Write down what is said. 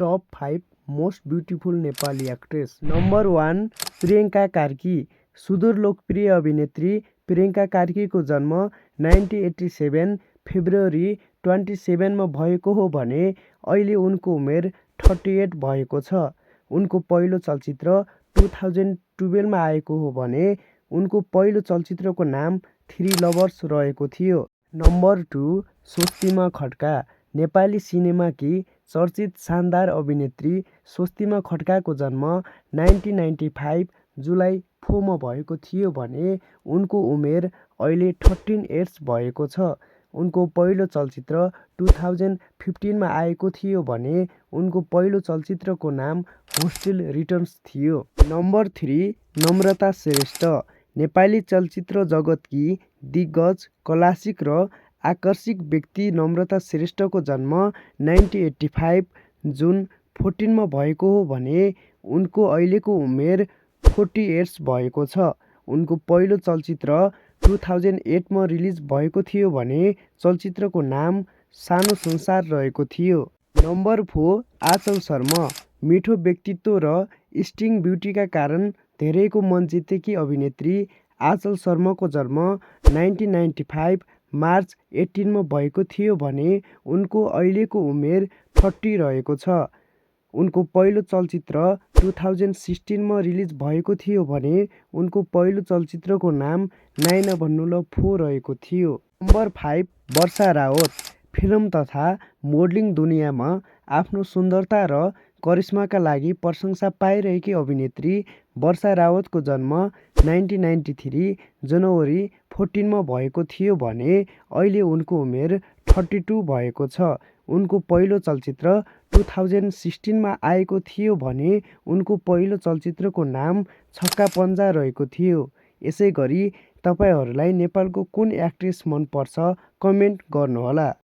Top 5 most beautiful Nepali actress. Number 1 Priyanka Karki. सुदूर लोकप्रिय अभिनेत्री प्रियङ्का कार्कीको जन्म 1987 फेब्रुअरी 27 मा भएको हो भने अहिले उनको उमेर 38 भएको छ। उनको पहिलो चलचित्र 2012 मा आएको हो भने उनको पहिलो चलचित्रको नाम थ्री लभर्स रहेको थियो। नम्बर 2 स्वस्तिमा खड्का। नेपाली सिनेमाकी चर्चित शानदार अभिनेत्री स्वस्तिमा खड्काको जन्म 1995 जुलाई 4 मा भएको थियो भने उनको उमेर अहिले 13 इयर्स भएको छ। उनको पहिलो चलचित्र 2015 मा आएको थियो भने उनको पहिलो चलचित्रको नाम होस्टेल रिटर्न्स थियो। नम्बर 3 नम्रता श्रेष्ठ। नेपाली चलचित्र जगतकी दिग्गज, क्लासिक र आकर्षक व्यक्ति नम्रता श्रेष्ठको जन्म 1985 जुन 14 मा भएको हो भने उनको अहिलेको उमेर 40 इयर्स भएको छ। उनको पहिलो चलचित्र 2008 मा रिलिज भएको थियो भने चलचित्रको नाम सानो संसार रहेको थियो। नम्बर 4 आँचल शर्मा। मिठो व्यक्तित्व र स्टिङ ब्युटीका कारण धेरैको मन जितेकी अभिनेत्री आँचल शर्माको जन्म 1995 मार्च 18 मा भएको थियो भने उनको अहिलेको उमेर 30 रहेको छ। उनको पहिलो चलचित्र 2016 मा रिलिज भएको थियो भने उनको पहिलो चलचित्रको नाम नाइना भन्नु ल फो रहेको थियो। नम्बर 5 वर्षा रावत। फिल्म तथा मोडलिङ दुनियाँमा आफ्नो सुन्दरता र करिश्माका लागि प्रशंसा पाइरहेकी अभिनेत्री वर्षा रावतको जन्म 1993 जनवरी 14 मा भएको थियो भने अहिले उनको उमेर 32 भएको छ। उनको पहिलो चलचित्र 2016 मा आएको थियो भने उनको पहिलो चलचित्रको नाम छक्का पञ्जा रहेको थियो। यसै गरी तपाईँहरूलाई नेपालको कुन एक्ट्रेस मन पर्छ कमेन्ट गर्नुहोला।